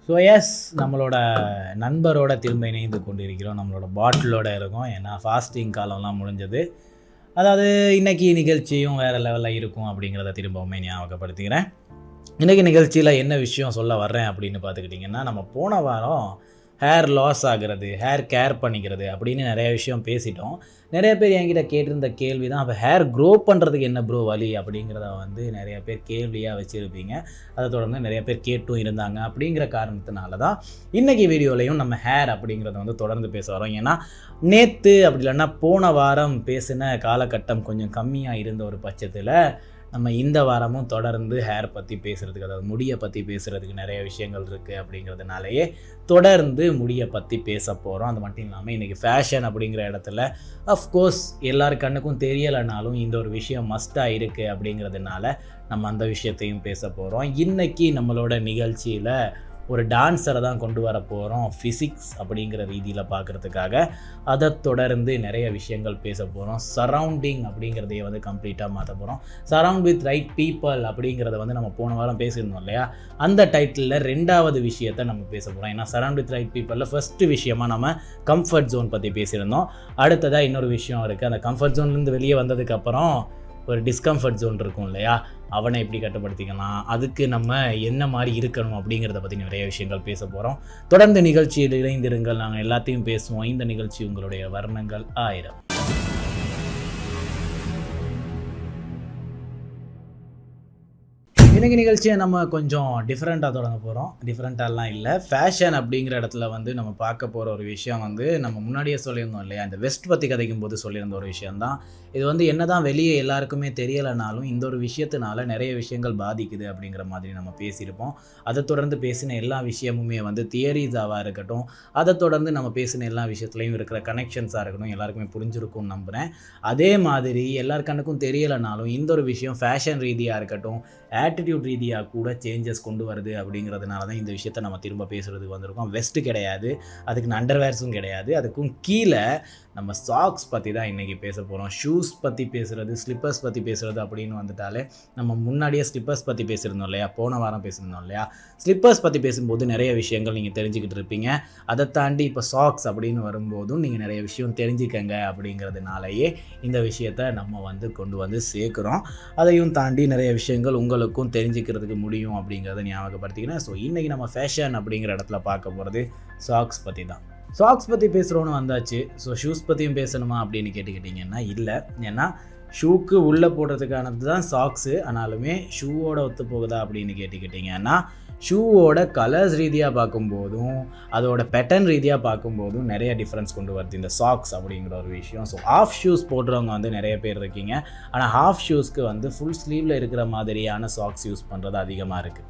So S நம்மளோட நண்பரோட திரும்ப இணைந்து கொண்டிருக்கிறோம். நம்மளோட பாட்டிலோட இருக்கோம். ஏன்னா ஃபாஸ்டிங் காலம்லாம் முடிஞ்சது. அதாவது இன்றைக்கி நிகழ்ச்சியும் வேறு லெவலில் இருக்கும் அப்படிங்கிறத திரும்பவுமே ஞாபகப்படுத்திக்கிறேன். இன்றைக்கி நிகழ்ச்சியில் என்ன விஷயம் சொல்ல வர்றேன் அப்படின்னு பார்த்துக்கிட்டிங்கன்னா, நம்ம போன வாரம் ஹேர் லாஸ் ஆகிறது, ஹேர் கேர் பண்ணிக்கிறது அப்படின்னு நிறைய விஷயம் பேசிட்டோம். நிறைய பேர் என்கிட்ட கேட்டிருந்த கேள்வி தான், அப்போ ஹேர் க்ரோ பண்ணுறதுக்கு என்ன ப்ரோ வழி அப்படிங்கிறத நிறைய பேர் கேள்வியாக வச்சுருப்பீங்க. அதை தொடர்ந்து நிறைய பேர் கேட்டும் இருந்தாங்க. அப்படிங்கிற காரணத்தினால தான் இன்றைக்கி வீடியோலையும் நம்ம ஹேர் அப்படிங்கிறத தொடர்ந்து பேச வரோம். ஏன்னா நேற்று அப்படி இல்லைன்னா போன வாரம் பேசின காலகட்டம் கொஞ்சம் கம்மியாக இருந்த ஒரு பட்சத்தில் நம்ம இந்த வாரமும் தொடர்ந்து ஹேர் பற்றி பேசுகிறதுக்கு, அதாவது முடியை பற்றி பேசுகிறதுக்கு நிறைய விஷயங்கள் இருக்குது. அப்படிங்கிறதுனாலேயே தொடர்ந்து முடியை பற்றி பேச போகிறோம். அது மட்டும் இல்லாமல் இன்றைக்கி ஃபேஷன் அப்படிங்கிற இடத்துல அஃப்கோர்ஸ் எல்லார் கண்ணுக்கும் தெரியலைனாலும் இந்த ஒரு விஷயம் மஸ்ட்டாக இருக்குது. அப்படிங்கிறதுனால நம்ம அந்த விஷயத்தையும் பேச போகிறோம். இன்றைக்கி நம்மளோட நிகழ்ச்சியில் ஒரு டான்ஸரை தான் கொண்டு வர போகிறோம், ஃபிசிக்ஸ் அப்படிங்கிற ரீதியில் பார்க்குறதுக்காக. அதை தொடர்ந்து நிறைய விஷயங்கள் பேச போகிறோம். சரௌண்டிங் அப்படிங்கிறதையே கம்ப்ளீட்டாக மாற்ற போகிறோம். சரவுண்ட் வித் ரைட் பீப்புள் அப்படிங்கிறத நம்ம போன வாரம் பேசியிருந்தோம் இல்லையா, அந்த டைட்டிலில் ரெண்டாவது விஷயத்தை நம்ம பேச போகிறோம். ஏன்னா சரவுண்ட் வித் ரைட் பீப்புளில் ஃபஸ்ட்டு விஷயமாக நம்ம கம்ஃபர்ட் ஜோன் பற்றி பேசியிருந்தோம். அடுத்ததாக இன்னொரு விஷயம் இருக்குது. அந்த கம்ஃபர்ட் ஜோன்லேருந்து வெளியே வந்ததுக்கப்புறம் ஒரு டிஸ்கம்ஃபர்ட் ஜோன் இருக்கும் இல்லையா, அவனை எப்படி கட்டுப்படுத்திக்கலாம், அதுக்கு நம்ம என்ன மாதிரி இருக்கணும் அப்படிங்கிறத பற்றி நிறைய விஷயங்கள் பேச போகிறோம். தொடர்ந்து நிகழ்ச்சியில் இணைந்திருங்கள். நாங்கள் எல்லாத்தையும் பேசுவோம். இந்த நிகழ்ச்சி உங்களுடைய வர்ணங்கள் 1000. இன்றைக்கி நிகழ்ச்சியை நம்ம கொஞ்சம் டிஃப்ரெண்ட்டாக தொடங்க போகிறோம். டிஃப்ரெண்ட்டாலாம் இல்லை, ஃபேஷன் அப்படிங்கிற இடத்துல நம்ம பார்க்க போகிற ஒரு விஷயம் நம்ம முன்னாடியே சொல்லியிருந்தோம் இல்லையா, இந்த வெஸ்ட் பற்றி கதைக்கும் போது சொல்லியிருந்த ஒரு விஷயந்தான் இது. என்ன தான் வெளியே எல்லாருக்குமே தெரியலைனாலும் இந்த ஒரு விஷயத்தினால நிறைய விஷயங்கள் பாதிக்குது அப்படிங்கிற மாதிரி நம்ம பேசியிருப்போம். அதை தொடர்ந்து பேசின எல்லா விஷயமுமே தியரிஸாவாக இருக்கட்டும், அதை தொடர்ந்து நம்ம பேசின எல்லா விஷயத்துலையும் இருக்கிற கனெக்ஷன்ஸாக இருக்கட்டும், எல்லாருக்குமே புரிஞ்சிருக்கும்னு நம்புகிறேன். அதே மாதிரி எல்லார் கண்ணுக்கும் தெரியலைனாலும் இந்த ஒரு விஷயம் ஃபேஷன் ரீதியாக இருக்கட்டும், ஆட்டிடியூட் ரீதியாக கூட சேஞ்சஸ் கொண்டு வருது. அப்படிங்கிறதுனால தான் இந்த விஷயத்தை நம்ம திரும்ப பேசுகிறதுக்கு வந்திருக்கோம். வெஸ்ட்டு கிடையாது, அதுக்கு அண்டர்வேர்ஸும் கிடையாது, அதுக்கும் கீழே நம்ம சாக்ஸ் பற்றி தான் இன்றைக்கி பேச போகிறோம். ஷூஸ் பற்றி பேசுகிறது, ஸ்லிப்பர்ஸ் பற்றி பேசுகிறது அப்படின்னு வந்துட்டாலே நம்ம முன்னாடியே ஸ்லிப்பர்ஸ் பற்றி பேசியிருந்தோம் இல்லையா, போன வாரம் பேசியிருந்தோம் இல்லையா. ஸ்லிப்பர்ஸ் பற்றி பேசும்போது நிறைய விஷயங்கள் நீங்கள் தெரிஞ்சுக்கிட்டு இருப்பீங்க. அதை தாண்டி இப்போ சாக்ஸ் அப்படின்னு வரும்போதும் நீங்கள் நிறைய விஷயம் தெரிஞ்சுக்கங்க. அப்படிங்கிறதுனாலேயே இந்த விஷயத்தை நம்ம கொண்டு சேர்க்குறோம். அதையும் தாண்டி நிறைய விஷயங்கள் உங்களுக்கும் தெரிஞ்சுக்கிறதுக்கு முடியும் அப்படிங்கிறத ஞாபகப்படுத்திக்கிறேன். ஸோ இன்றைக்கி நம்ம ஃபேஷன் அப்படிங்கிற இடத்துல பார்க்க போகிறது சாக்ஸ் பற்றி தான். சாக்ஸ் பற்றி பேசுகிறோன்னு வந்தாச்சு. ஸோ ஷூஸ் பற்றியும் பேசணுமா அப்படின்னு கேட்டுக்கிட்டிங்கன்னா இல்லை. ஏன்னா ஷூக்கு உள்ளே போடுறதுக்கானது தான் சாக்ஸு. ஆனாலுமே ஷூவோட ஒத்து போகுதா அப்படின்னு கேட்டுக்கிட்டிங்கன்னா ஷூவோட கலர்ஸ் ரீதியாக பார்க்கும்போதும் அதோட பேட்டர்ன் ரீதியாக பார்க்கும்போதும் நிறைய டிஃப்ரென்ஸ் கொண்டு வருது இந்த சாக்ஸ் அப்படிங்கிற ஒரு விஷயம். ஸோ ஹாஃப் ஷூஸ் போடுறவங்க நிறைய பேர் இருக்கீங்க. ஆனால் ஹாஃப் ஷூஸ்க்கு ஃபுல் ஸ்லீவில் இருக்கிற மாதிரியான சாக்ஸ் யூஸ் பண்ணுறது அதிகமாக இருக்குது.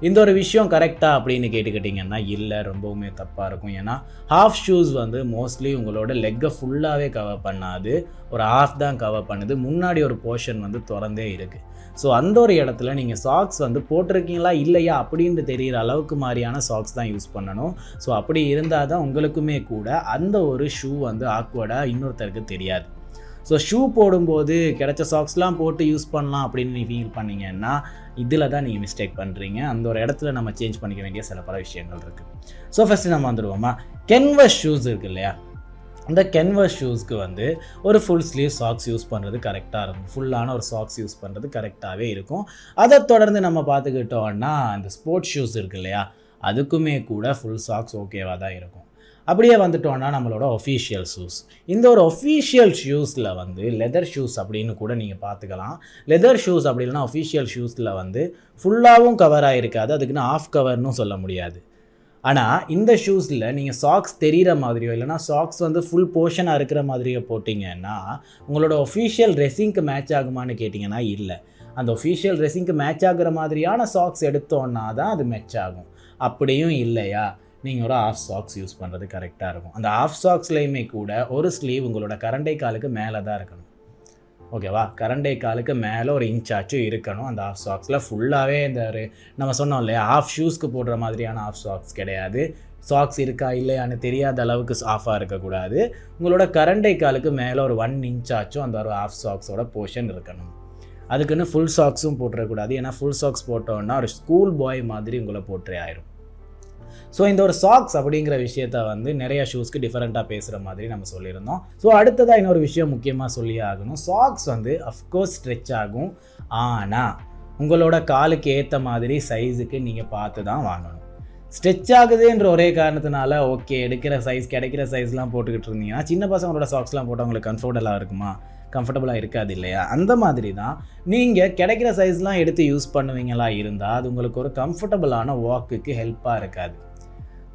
இந்த ஒரு விஷயம் கரெக்டாக அப்படின்னு கேட்டுக்கிட்டிங்கன்னா இல்லை, ரொம்பவுமே தப்பாக இருக்கும். ஏன்னா ஹாஃப் ஷூஸ் மோஸ்ட்லி உங்களோட லெக்கை ஃபுல்லாகவே கவர் பண்ணாது, ஒரு ஹாஃப் தான் கவர் பண்ணுது. முன்னாடி ஒரு போர்ஷன் திறந்தே இருக்குது. ஸோ அந்த ஒரு இடத்துல நீங்கள் சாக்ஸ் போட்டிருக்கீங்களா இல்லையா அப்படின்னு தெரிகிற அளவுக்கு மாதிரியான சாக்ஸ் தான் யூஸ் பண்ணணும். ஸோ அப்படி இருந்தால் தான் உங்களுக்குமே கூட அந்த ஒரு ஷூ ஆக்வர்டாக இன்னொருத்தருக்கு தெரியாது. ஸோ ஷூ போடும்போது கிடைச்ச சாக்ஸ்லாம் போட்டு யூஸ் பண்ணலாம் அப்படின்னு நீ ஃபீல் பண்ணிங்கன்னா இதில் தான் நீங்கள் மிஸ்டேக் பண்ணுறீங்க. அந்த ஒரு இடத்துல நம்ம சேஞ்ச் பண்ணிக்க வேண்டிய சில பல விஷயங்கள் இருக்குது. ஸோ ஃபஸ்ட்டு நம்ம வந்துடுவோமா, கென்வஸ் ஷூஸ் இருக்குது இல்லையா, இந்த கென்வஸ் ஷூஸ்க்கு ஒரு ஃபுல் ஸ்லீவ் சாக்ஸ் யூஸ் பண்ணுறது கரெக்டாக இருக்கும். ஃபுல்லான ஒரு சாக்ஸ் யூஸ் பண்ணுறது கரெக்டாகவே இருக்கும். அதை தொடர்ந்து நம்ம பார்த்துக்கிட்டோன்னா இந்த ஸ்போர்ட்ஸ் ஷூஸ் இருக்குது இல்லையா, அதுக்குமே கூட ஃபுல் சாக்ஸ் ஓகேவாக தான் இருக்கும். அப்படியே வந்துட்டோன்னா நம்மளோட ஒஃபீஷியல் ஷூஸ். இந்த ஒரு ஒஃபீஷியல் ஷூஸில் லெதர் ஷூஸ் அப்படின்னு கூட நீங்கள் பார்த்துக்கலாம். லெதர் ஷூஸ் அப்படி இல்லைனா ஒஃபீஷியல் ஷூஸில் ஃபுல்லாகவும் கவர் ஆகிருக்காது, அதுக்குன்னு ஆஃப் கவர்னும் சொல்ல முடியாது. ஆனால் இந்த ஷூஸில் நீங்கள் சாக்ஸ் தெரிகிற மாதிரியோ இல்லைனா சாக்ஸ் ஃபுல் போர்ஷனாக இருக்கிற மாதிரியோ போட்டிங்கன்னா உங்களோட ஒஃபீஷியல் ட்ரெஸ்ஸிங்க்கு மேட்ச் ஆகுமான்னு கேட்டிங்கன்னா இல்லை. அந்த ஒஃபீஷியல் ட்ரெஸ்ஸிங்க்கு மேட்ச் ஆகிற மாதிரியான சாக்ஸ் எடுத்தோன்னா தான் அது மேட்ச் ஆகும். அப்படியும் இல்லையா, நீங்கள் ஒரு ஆஃப் சாக்ஸ் யூஸ் பண்ணுறது கரெக்டாக இருக்கும். அந்த ஆஃப் சாக்ஸ்லேயுமே கூட ஒரு ஸ்லீவ் உங்களோட கரண்டை காலுக்கு மேலே தான் இருக்கணும். ஓகேவா, கரண்டை காலுக்கு மேலே ஒரு இன்ச்சாச்சும் இருக்கணும் அந்த ஆஃப் சாக்ஸில். ஃபுல்லாகவே இந்த ஒரு நம்ம சொன்னோம் இல்லையா, ஆஃப் ஷூஸ்க்கு போடுற மாதிரியான ஆஃப் சாக்ஸ் கிடையாது. சாக்ஸ் இருக்கா இல்லையான்னு தெரியாத அளவுக்கு ஆஃபாக இருக்கக்கூடாது. உங்களோட கரண்டை காலுக்கு மேலே ஒரு 1 இன்ச்சாச்சும் அந்த ஒரு ஆஃப் சாக்ஸோட போர்ஷன் இருக்கணும். அதுக்குன்னு ஃபுல் சாக்ஸும் போட்டுறக்கூடாது. ஏன்னா ஃபுல் சாக்ஸ் போட்டோன்னா ஒரு ஸ்கூல் பாய் மாதிரி உங்களை போட்டே ஆயிரும். ஸோ இந்த ஒரு சாக்ஸ் அப்படிங்கிற விஷயத்த வந்து நிறைய ஷூஸ்க்கு டிஃப்ரெண்ட்டாக பேசுகிற மாதிரி நம்ம சொல்லியிருந்தோம். ஸோ அடுத்ததாக இன்னொரு விஷயம் முக்கியமாக சொல்லியே ஆகணும். சாக்ஸ் வந்து அஃப்கோர்ஸ் ஸ்ட்ரெச் ஆகும், ஆனால் உங்களோட காலுக்கு ஏற்ற மாதிரி சைஸுக்கு நீங்கள் பார்த்து தான் வாங்கணும். ஸ்ட்ரெச் ஆகுதுன்ற ஒரே காரணத்தினால ஓகே எடுக்கிற சைஸ் கிடைக்கிற சைஸ்லாம் போட்டுக்கிட்டு இருந்தீங்கன்னா சின்ன பசங்களோட சாக்ஸ்லாம் போட்டால் உங்களுக்கு கம்ஃபர்டபுளாக இருக்குமா? கம்ஃபர்டபுளாக இருக்காது இல்லையா? அந்த மாதிரி தான் நீங்கள் கிடைக்கிற சைஸ்லாம் எடுத்து யூஸ் பண்ணுவீங்களா இருந்தால் அது உங்களுக்கு ஒரு கம்ஃபர்டபுளான வாக்குக்கு ஹெல்ப்பாக இருக்காது.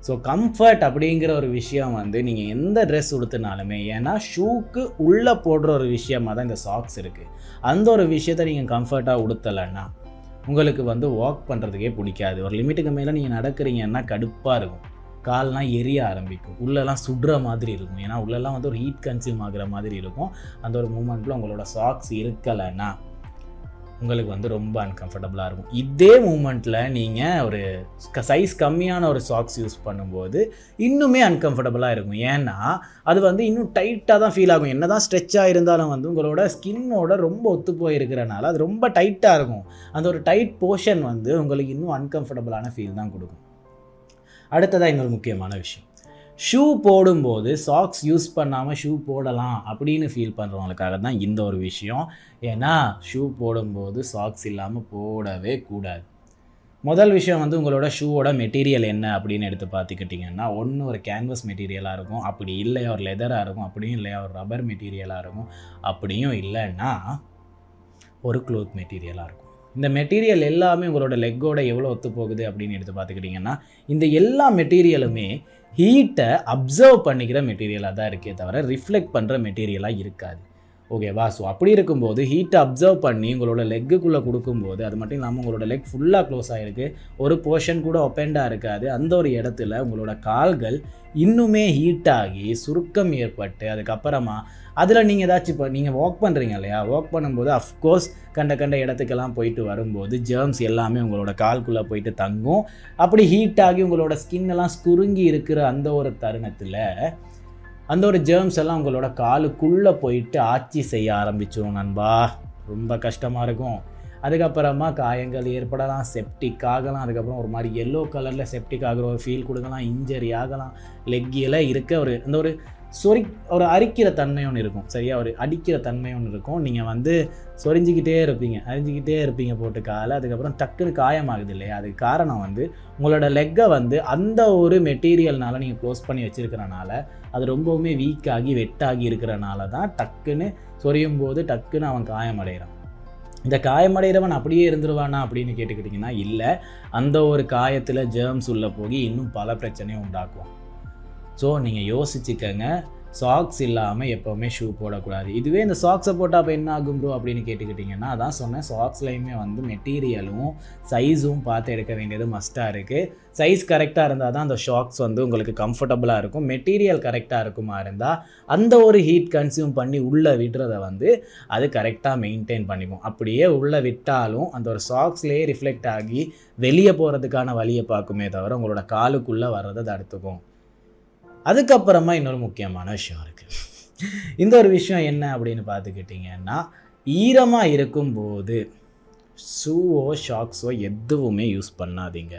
ஸோ கம்ஃபர்ட் அப்படிங்கிற ஒரு விஷயம் வந்து நீங்கள் எந்த ட்ரெஸ் உடுத்தினாலுமே, ஏன்னா ஷூக்கு உள்ளே போடுற ஒரு விஷயமாக தான் இந்த சாக்ஸ் இருக்குது. அந்த ஒரு விஷயத்தை நீங்கள் கம்ஃபர்ட்டாக உடுத்தலைன்னா உங்களுக்கு வந்து வாக் பண்ணுறதுக்கே பிடிக்காது. ஒரு லிமிட்டுக்கு மேலே நீங்கள் நடக்கிறீங்கன்னா கடுப்பாக இருக்கும், கால்லாம் எரிய ஆரம்பிக்கும், உள்ளெல்லாம் சுடுற மாதிரி இருக்கும். ஏன்னா உள்ளெல்லாம் வந்து ஒரு ஹீட் கன்சியூம் ஆகிற மாதிரி இருக்கும். அந்த ஒரு மூமெண்ட்டில் உங்களோட சாக்ஸ் இருக்கலைன்னா உங்களுக்கு வந்து ரொம்ப அன்கம்ஃபர்டபுளாக இருக்கும். இதே மூமெண்ட்டில் நீங்கள் ஒரு சைஸ் கம்மியான ஒரு சாக்ஸ் யூஸ் பண்ணும்போது இன்னுமே அன்கம்ஃபர்டபுளாக இருக்கும். ஏன்னா அது வந்து இன்னும் டைட்டாக தான் ஃபீல் ஆகும். என்ன தான் ஸ்ட்ரெச்சாக இருந்தாலும் வந்து உங்களோட ஸ்கின்னோட ரொம்ப ஒத்து போயிருக்கிறனால அது ரொம்ப டைட்டாக இருக்கும். அந்த ஒரு டைட் போர்ஷன் வந்து உங்களுக்கு இன்னும் அன்கம்ஃபர்டபுளான ஃபீல் தான் கொடுக்கும். அடுத்ததாக இன்னொரு முக்கியமான விஷயம், ஷூ போடும்போது சாக்ஸ் யூஸ் பண்ணாமல் ஷூ போடலாம் அப்படின்னு ஃபீல் பண்ணுறவங்களுக்காக தான் இந்த ஒரு விஷயம். ஏன்னா ஷூ போடும்போது சாக்ஸ் இல்லாமல் போடவே கூடாது. முதல் விஷயம் வந்து உங்களோட ஷூவோட மெட்டீரியல் என்ன அப்படின்னு எடுத்து பார்த்துக்கிட்டிங்கன்னா, ஒன்று ஒரு கேன்வஸ் மெட்டீரியலாக இருக்கும், அப்படி இல்லையா ஒரு லெதராக இருக்கும், அப்படியும் இல்லையா ஒரு ரப்பர் மெட்டீரியலாக இருக்கும், அப்படியும் இல்லைன்னா ஒரு க்ளோத் மெட்டீரியலாக இருக்கும். இந்த மெட்டீரியல் எல்லாமே உங்களோட லெக்கோட எவ்வளோ ஒத்து போகுது அப்படின்னு எடுத்து பார்த்துக்கிட்டிங்கன்னா, இந்த எல்லா மெட்டீரியலுமே ஹீட்டை அப்சர்வ் பண்ணிக்கிற மெட்டீரியலாக தான் இருக்கே தவிர ரிஃப்ளெக்ட் பண்ணுற மெட்டீரியலாக இருக்காது. ஓகேவா? ஸோ அப்படி இருக்கும்போது ஹீட்டை அப்சர்வ் பண்ணி உங்களோட லெக்குக்குள்ளே கொடுக்கும்போது, அது மட்டும் இல்லாமல் உங்களோட லெக் ஃபுல்லாக க்ளோஸ் ஆகிருக்கு, ஒரு போர்ஷன் கூட ஒப்பெண்டாக இருக்காது. அந்த ஒரு இடத்துல உங்களோட கால்கள் இன்னுமே ஹீட்டாகி சுருக்கம் ஏற்பட்டு அதுக்கப்புறமா அதில் நீங்கள் ஏதாச்சும் இப்போ நீங்கள் வாக் பண்ணுறீங்க இல்லையா, வாக் பண்ணும்போது அஃப்கோர்ஸ் கண்ட இடத்துக்கெல்லாம் போயிட்டு வரும்போது ஜெர்ம்ஸ் எல்லாமே உங்களோட கால்குள்ளே போயிட்டு தங்கும். அப்படி ஹீட்டாகி உங்களோட ஸ்கின்னெல்லாம் சுருங்கி இருக்கிற அந்த ஒரு தருணத்தில் அந்த ஒரு ஜெர்ம்ஸ் எல்லாம் உங்களோட காலுக்குள்ளே போயிட்டு ஆட்சி செய்ய ஆரம்பிச்சிடும் நண்பா. ரொம்ப கஷ்டமாக இருக்கும். அதுக்கப்புறமா காயங்கள் ஏற்படலாம், செப்டிக் ஆகலாம், அதுக்கப்புறம் ஒரு மாதிரி எல்லோ கலரில் செப்டிக் ஆகிற ஒரு ஃபீல் கொடுக்கலாம், இன்ஜரி ஆகலாம், லெக்கில் இருக்க அந்த ஒரு ஒரு அரிக்கிற தன்மை ஒன்று இருக்கும் சரியா, ஒரு அடிக்கிற தன்மை ஒன்று இருக்கும். நீங்கள் வந்து சொரிஞ்சிக்கிட்டே இருப்பீங்க போட்டு காலை, அதுக்கப்புறம் டக்குன்னு காயமாகுது இல்லையா. அதுக்கு காரணம் வந்து உங்களோட லெக்கை வந்து அந்த ஒரு மெட்டீரியல்னால நீங்கள் க்ளோஸ் பண்ணி வச்சுருக்கிறனால அது ரொம்பவுமே வீக்காகி வெட்டாகி இருக்கிறனால தான் டக்குன்னு சொரியும் போது டக்குன்னு அவன் காயமடைகிறான். இந்த காயமடைகிறவன் அப்படியே இருந்துருவானா அப்படின்னு கேட்டுக்கிட்டிங்கன்னா இல்லை, அந்த ஒரு காயத்தில் ஜெர்ம்ஸ் உள்ளே போய் இன்னும் பல பிரச்சனையும் உண்டாக்குவோம். ஸோ நீங்கள் யோசிச்சுக்கங்க, சாக்ஸ் இல்லாமல் எப்போவுமே ஷூ போடக்கூடாது. இதுவே இந்த சாக்ஸை போட்டால் அப்போ என்ன ஆகும் ப்ரோ அப்படின்னு கேட்டுக்கிட்டிங்கன்னா, அதான் சொன்னேன், சாக்ஸ்லையுமே வந்து மெட்டீரியலும் சைஸும் பார்த்து எடுக்க வேண்டியது மஸ்ட்டாக இருக்குது. சைஸ் கரெக்டாக இருந்தால் தான் அந்த ஷாக்ஸ் வந்து உங்களுக்கு கம்ஃபர்டபுளாக இருக்கும். மெட்டீரியல் கரெக்டாக இருக்குமா இருந்தால் அந்த ஒரு ஹீட் கன்சியூம் பண்ணி உள்ளே விடுறதை வந்து அது கரெக்டாக மெயின்டைன் பண்ணிக்கும். அப்படியே உள்ளே விட்டாலும் அந்த ஒரு சாக்ஸ்லேயே ரிஃப்ளெக்ட் ஆகி வெளியே போகிறதுக்கான வழியை பார்க்குமே தவிர உங்களோட காலுக்குள்ளே வர்றதை தடுத்துக்கும். அதுக்கப்புறமா இன்னொரு முக்கியமான விஷயம் இருக்குது. இந்த ஒரு விஷயம் என்ன அப்படின்னு பார்த்துக்கிட்டிங்கன்னா, ஈரமாக இருக்கும்போது ஷூவோ ஷாக்ஸோ எதுவுமே யூஸ் பண்ணாதீங்க.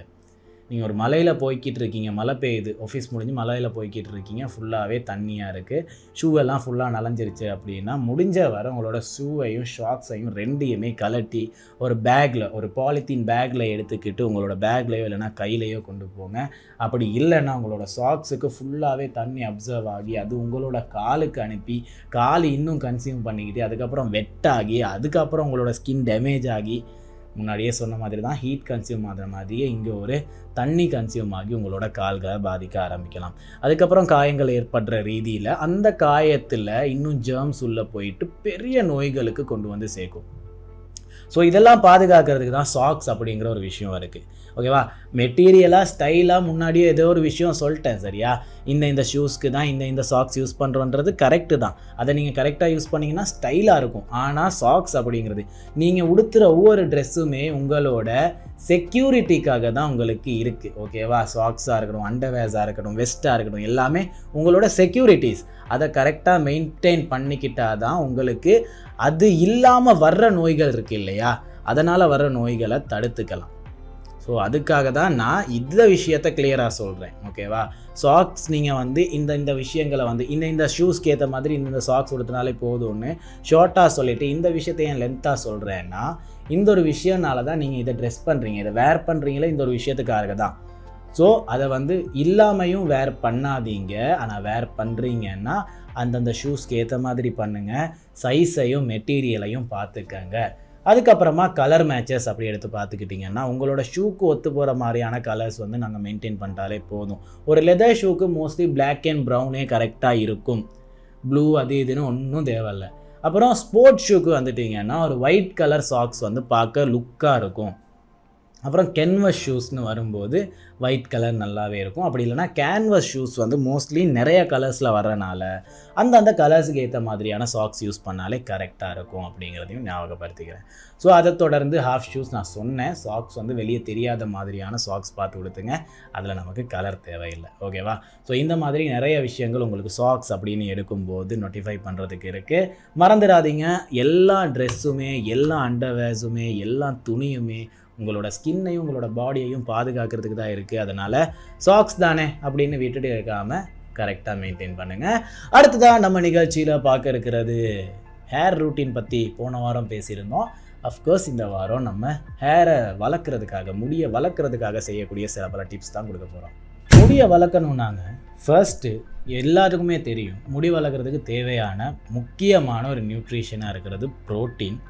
நீங்கள் ஒரு மலையில் போய்கிட்டு இருக்கீங்க, மழை பெய்யுது, ஆஃபீஸ் முடிஞ்சு மலையில் போய்கிட்டு இருக்கீங்க, ஃபுல்லாகவே தண்ணியாக இருக்குது, ஷூவெல்லாம் ஃபுல்லாக நனைஞ்சிருச்சு அப்படின்னா முடிஞ்ச வரை உங்களோட ஷூவையும் ஷாக்ஸையும் ரெண்டையுமே கலட்டி ஒரு பேக்கில், ஒரு பாலித்தீன் பேக்கில் எடுத்துக்கிட்டு உங்களோட பேக்லேயோ இல்லைனா கையிலையோ கொண்டு போங்க. அப்படி இல்லைன்னா உங்களோட சாக்ஸுக்கு ஃபுல்லாகவே தண்ணி அப்சர்வ் ஆகி அது உங்களோட காலுக்கு அனுப்பி கால் இன்னும் கன்சியூம் பண்ணிக்கிட்டு அதுக்கப்புறம் வெட்டாகி அதுக்கப்புறம் உங்களோட ஸ்கின் டேமேஜ் ஆகி முன்னாடியே சொன்ன மாதிரி தான் ஹீட் கன்சியூம் ஆகிற மாதிரியே இங்கே ஒரு தண்ணி கன்சியூம் ஆகி உங்களோட கால்களை பாதிக்க ஆரம்பிக்கலாம். அதுக்கப்புறம் காயங்கள் ஏற்படுற ரீதியில் அந்த காயத்தில் இன்னும் ஜெர்ம்ஸ் உள்ளே போயிட்டு பெரிய நோய்களுக்கு கொண்டு வந்து சேர்க்கும். ஸோ இதெல்லாம் பாதுகாக்கிறதுக்கு தான் சாக்ஸ் அப்படிங்கிற ஒரு விஷயம் இருக்குது. ஓகேவா? மெட்டீரியலாக ஸ்டைலாக முன்னாடியே ஏதோ ஒரு விஷயம் சொல்லிட்டேன் சரியா, இந்த ஷூஸ்க்கு தான் இந்த சாக்ஸ் யூஸ் பண்ணுறோன்றது கரெக்டு தான். அதை நீங்கள் கரெக்டாக யூஸ் பண்ணிங்கன்னா ஸ்டைலாக இருக்கும். ஆனால் சாக்ஸ் அப்படிங்கிறது நீங்கள் உடுத்துகிற ஒவ்வொரு ட்ரெஸ்ஸுமே உங்களோட செக்யூரிட்டிக்காக தான் உங்களுக்கு இருக்குது. ஓகேவா? சாக்ஸாக இருக்கட்டும், அண்டர்வேர்ஸாக இருக்கட்டும், வெஸ்ட்டாக இருக்கட்டும், எல்லாமே உங்களோட செக்யூரிட்டிஸ். அதை கரெக்டாக மெயின்டைன் பண்ணிக்கிட்டால் தான் உங்களுக்கு அது இல்லாமல் வர்ற நோய்கள் இருக்குது இல்லையா, அதனால் வர்ற நோய்களை தடுத்துக்கலாம். ஸோ அதுக்காக தான் நான் இந்த விஷயத்தை கிளியராக சொல்கிறேன், ஓகேவா? சாக்ஸ் நீங்கள் வந்து இந்த விஷயங்களை வந்து இந்த ஷூஸ்க்கு ஏற்ற மாதிரி இந்த சாக்ஸ் கொடுத்தனாலே போதும்னு ஷார்ட்டாக சொல்லிவிட்டு இந்த விஷயத்தை ஏன் லென்த்தாக சொல்கிறேன்னா, இந்த ஒரு விஷயம்னால தான் நீங்கள் இதை ட்ரெஸ் பண்ணுறீங்க, இதை வேர் பண்ணுறீங்களே இந்த ஒரு விஷயத்துக்காக தான். ஸோ அதை வந்து இல்லாமையும் வேர் பண்ணாதீங்க. ஆனால் வேர் பண்ணுறீங்கன்னா அந்தந்த ஷூஸ்க்கு ஏற்ற மாதிரி பண்ணுங்கள். சைஸையும் மெட்டீரியலையும் பார்த்துக்கங்க. அதுக்கப்புறமா கலர் மேட்சஸ் அப்படி எடுத்து பார்த்துக்கிட்டிங்கன்னா உங்களோட ஷூக்கு ஒத்து போகிற மாதிரியான கலர்ஸ் வந்து நாங்கள் மெயின்டைன் பண்ணிட்டாலே போதும். ஒரு லெதர் ஷூக்கு மோஸ்ட்லி பிளாக் அண்ட் ப்ரௌனே கரெக்டாக இருக்கும். ப்ளூ அது இதுன்னு ஒன்றும் தேவையில்லை. அப்புறம் ஸ்போர்ட்ஸ் ஷூக்கு வந்துட்டிங்கன்னா ஒரு ஒயிட் கலர் சாக்ஸ் வந்து பார்க்க லுக்காக இருக்கும். அப்புறம் கேன்வஸ் ஷூஸ்னு வரும்போது ஒயிட் கலர் நல்லாவே இருக்கும். அப்படி இல்லைனா கேன்வஸ் ஷூஸ் வந்து மோஸ்ட்லி நிறைய கலர்ஸில் வர்றனால அந்த கலர்ஸுக்கு ஏற்ற மாதிரியான சாக்ஸ் யூஸ் பண்ணாலே கரெக்டாக இருக்கும் அப்படிங்கிறதையும் ஞாபகப்படுத்திக்கிறேன். ஸோ அதை தொடர்ந்து ஹாஃப் ஷூஸ் நான் சொன்னேன். சாக்ஸ் வந்து வெளியே தெரியாத மாதிரியான சாக்ஸ் பார்த்து கொடுத்துங்க. அதில் நமக்கு கலர் தேவையில்லை, ஓகேவா? ஸோ இந்த மாதிரி நிறைய விஷயங்கள் உங்களுக்கு சாக்ஸ் அப்படின்னு எடுக்கும்போது நோட்டிஃபை பண்ணுறதுக்கு இருக்குது. மறந்துடாதீங்க, எல்லா ட்ரெஸ்ஸுமே, எல்லா அண்டர்வேர்ஸுமே, எல்லா துணியுமே உங்களோட ஸ்கின்னையும் உங்களோட பாடியையும் பாதுகாக்கிறதுக்கு தான் இருக்குது. அதனால் சாக்ஸ் தானே அப்படின்னு விட்டுட்டு இருக்காமல் கரெக்டாக மெயின்டைன் பண்ணுங்கள். அடுத்ததாக நம்ம நிகழ்ச்சியில் பார்க்க இருக்கிறது ஹேர் ரூட்டீன் பற்றி போன வாரம் பேசியிருந்தோம். அஃப்கோர்ஸ் இந்த வாரம் நம்ம ஹேரை வளர்க்குறதுக்காக, முடியை வளர்க்குறதுக்காக செய்யக்கூடிய சில பல டிப்ஸ் தான் கொடுக்க போகிறோம். முடியை வளர்க்கணுன்னாங்க ஃபர்ஸ்ட்டு எல்லாத்துக்குமே தெரியும், முடி வளர்க்குறதுக்கு தேவையான முக்கியமான ஒரு நியூட்ரிஷனாக இருக்கிறது ப்ரோட்டீன்.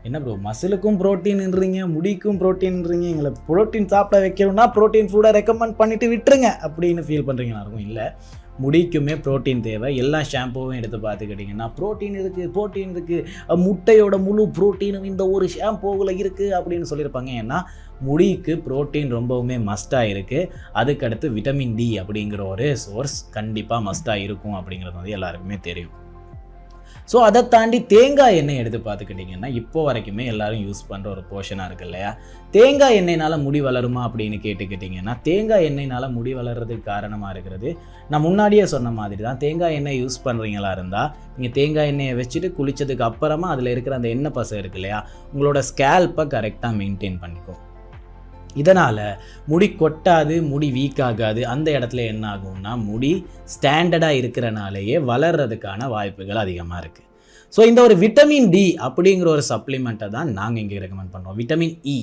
என்ன ப்ரோ, மசிலுக்கும் ப்ரோட்டீன்ன்றீங்க, முடிக்கும் ப்ரோட்டீன்ன்றீங்க, எங்களை ப்ரோட்டீன் சாப்பிட வைக்கணும்னா ப்ரோட்டீன் ஃபுட்டை ரெக்கமெண்ட் பண்ணிவிட்டு விட்டுருங்க அப்படின்னு ஃபீல் பண்ணுறீங்களா இருக்கும்? இல்லை, முடிக்குமே ப்ரோட்டீன் தேவை. எல்லா ஷாம்புவும் எடுத்து பார்த்துக்கிட்டிங்கன்னா ப்ரோட்டீன் இருக்குது, முட்டையோட முழு ப்ரோட்டீனும் இந்த ஒரு ஷாம்புவில் இருக்குது அப்படின்னு சொல்லியிருப்பாங்க. ஏன்னா முடிக்கு ப்ரோட்டீன் ரொம்பவுமே மஸ்ட்டாக இருக்குது. அதுக்கடுத்து விட்டமின் டி அப்படிங்கிற ஒரு சோர்ஸ் கண்டிப்பாக மஸ்ட்டாக இருக்கும் அப்படிங்கிறது வந்து எல்லாருக்குமே தெரியும். ஸோ அதை தாண்டி தேங்காய் எண்ணெய் எடுத்து பார்த்துக்கிட்டிங்கன்னா இப்போ வரைக்குமே எல்லோரும் யூஸ் பண்ணுற ஒரு போர்ஷனாக இருக்குது இல்லையா? தேங்காய் எண்ணெய்னால் முடி வளருமா அப்படின்னு கேட்டுக்கிட்டிங்கன்னா, தேங்காய் எண்ணெய்னால் முடி வளர்கிறதுக்கு காரணமாக இருக்கிறது நான் முன்னாடியே சொன்ன மாதிரி தான். தேங்காய் எண்ணெய் யூஸ் பண்ணுறீங்களா இருந்தால் நீங்கள் தேங்காய் எண்ணெயை வச்சுட்டு குளித்ததுக்கு அப்புறமா அதில் இருக்கிற அந்த எண்ணெய் பசை இருக்கு இல்லையா, உங்களோட ஸ்கேல்ப்பை கரெக்டாக மெயின்டைன் பண்ணிக்கும். இதனால் முடி கொட்டாது, முடி வீக் ஆகாது. அந்த இடத்துல என்ன ஆகும்னா முடி ஸ்டாண்டர்டாக இருக்கிறனாலேயே வளர்கிறதுக்கான வாய்ப்புகள் அதிகமாக இருக்குது. ஸோ இந்த ஒரு விட்டமின் டி அப்படிங்கிற ஒரு சப்ளிமெண்ட்டை தான் நாங்கள் இங்கே ரெக்கமெண்ட் பண்ணுறோம். Vitamin E.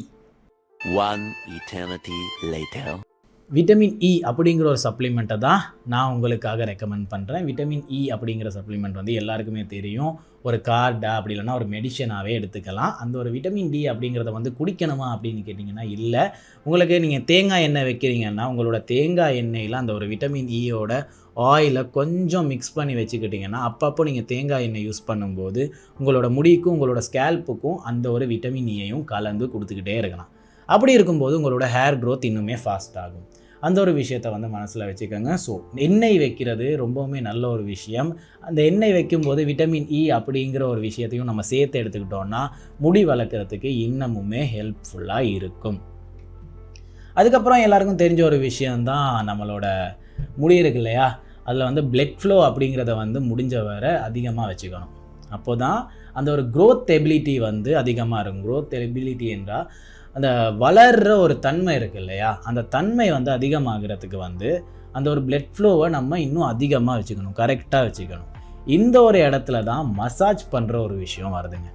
விட்டமின் இ அப்படிங்கிற ஒரு சப்ளிமெண்ட்டை தான் நான் உங்களுக்காக ரெக்கமெண்ட் பண்ணுறேன். விட்டமின் இ அப்படிங்கிற சப்ளிமெண்ட் வந்து எல்லாருக்குமே தெரியும். ஒரு கார்டா அப்படி இல்லைனா ஒரு மெடிசனாகவே எடுத்துக்கலாம். அந்த ஒரு விட்டமின் டி அப்படிங்கிறத வந்து குடிக்கணுமா அப்படின்னு கேட்டிங்கன்னா இல்லை. உங்களுக்கு நீங்கள் தேங்காய் எண்ணெய் வைக்கிறீங்கன்னா உங்களோட தேங்காய் எண்ணெயில் அந்த ஒரு விட்டமின் இயோட ஆயிலை கொஞ்சம் மிக்ஸ் பண்ணி வச்சுக்கிட்டிங்கன்னா அப்பப்போ நீங்கள் தேங்காய் எண்ணெய் யூஸ் பண்ணும்போது உங்களோட முடிக்கும் உங்களோட ஸ்கேல்ப்புக்கும் அந்த ஒரு விட்டமின் இயையும் கலந்து கொடுத்துக்கிட்டே இருக்கலாம். அப்படி இருக்கும்போது உங்களோட ஹேர் க்ரோத் இன்னுமே ஃபாஸ்ட் ஆகும். அந்த ஒரு விஷயத்தை வந்து மனசில் வச்சுக்கோங்க. ஸோ எண்ணெய் வைக்கிறது ரொம்பவுமே நல்ல ஒரு விஷயம். அந்த எண்ணெய் வைக்கும்போது விட்டமின் இ அப்படிங்கிற ஒரு விஷயத்தையும் நம்ம சேர்த்து எடுத்துக்கிட்டோன்னா முடி வளர்க்குறதுக்கு இன்னமுமே ஹெல்ப்ஃபுல்லாக இருக்கும். அதுக்கப்புறம் எல்லாருக்கும் தெரிஞ்ச ஒரு விஷயந்தான் நம்மளோட முடி இருக்கு இல்லையா, அதில் வந்து பிளட் ஃப்ளோ அப்படிங்கிறத வந்து முடிஞ்ச வரை அதிகமாக வச்சுக்கணும். அப்போ தான் அந்த ஒரு க்ரோத் எபிலிட்டி வந்து அதிகமாக இருக்கும். க்ரோத் எபிலிட்டி என்றால் அந்த வளர்கிற ஒரு தன்மை இருக்குது இல்லையா, அந்த தன்மை வந்து அதிகமாகிறதுக்கு வந்து அந்த ஒரு பிளட் ஃப்ளோவை நம்ம இன்னும் அதிகமாக வச்சுக்கணும், கரெக்டாக வச்சுக்கணும். இந்த ஒரு இடத்துல தான் மசாஜ் பண்ணுற ஒரு விஷயம் வருதுங்க.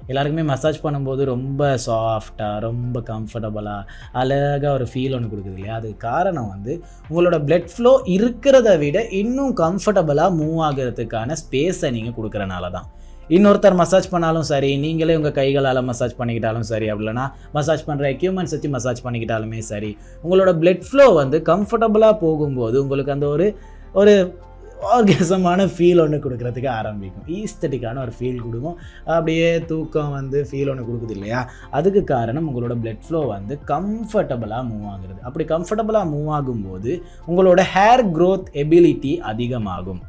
எல்லாருக்குமே மசாஜ் பண்ணும்போது ரொம்ப சாஃப்டாக, ரொம்ப கம்ஃபர்டபுளாக, அழகாக ஒரு ஃபீல் ஒன்று கொடுக்குது இல்லையா, அதுக்கு காரணம் வந்து உங்களோட பிளட் ஃப்ளோ இருக்கிறத விட இன்னும் கம்ஃபர்டபுளாக மூவ் ஆகிறதுக்கான ஸ்பேஸை நீங்கள் கொடுக்குறனால தான். இன்னொருத்தர் மசாஜ் பண்ணாலும் சரி, நீங்களே உங்கள் கைகளால் மசாஜ் பண்ணிக்கிட்டாலும் சரி, அப்படின்னா மசாஜ் பண்ணுற எக்யூப்மெண்ட்ஸ் வச்சு மசாஜ் பண்ணிக்கிட்டாலுமே சரி, உங்களோட பிளட் ஃப்ளோ வந்து கம்ஃபர்டபுளாக போகும்போது உங்களுக்கு அந்த ஒரு ஆர்கசமான ஃபீல் ஒன்று கொடுக்குறதுக்கு ஆரம்பிக்கும். ஈஸ்தட்டிக்கான ஒரு ஃபீல் கொடுக்கும். அப்படியே தூக்கம் வந்து ஃபீல் ஒன்று கொடுக்குது இல்லையா, அதுக்கு காரணம் உங்களோட பிளட் ஃப்ளோ வந்து கம்ஃபர்டபுளாக மூவ் ஆகுறது. அப்படி கம்ஃபர்டபுளாக மூவ் ஆகும்போது உங்களோட ஹேர் க்ரோத் எபிலிட்டி அதிகமாகும்.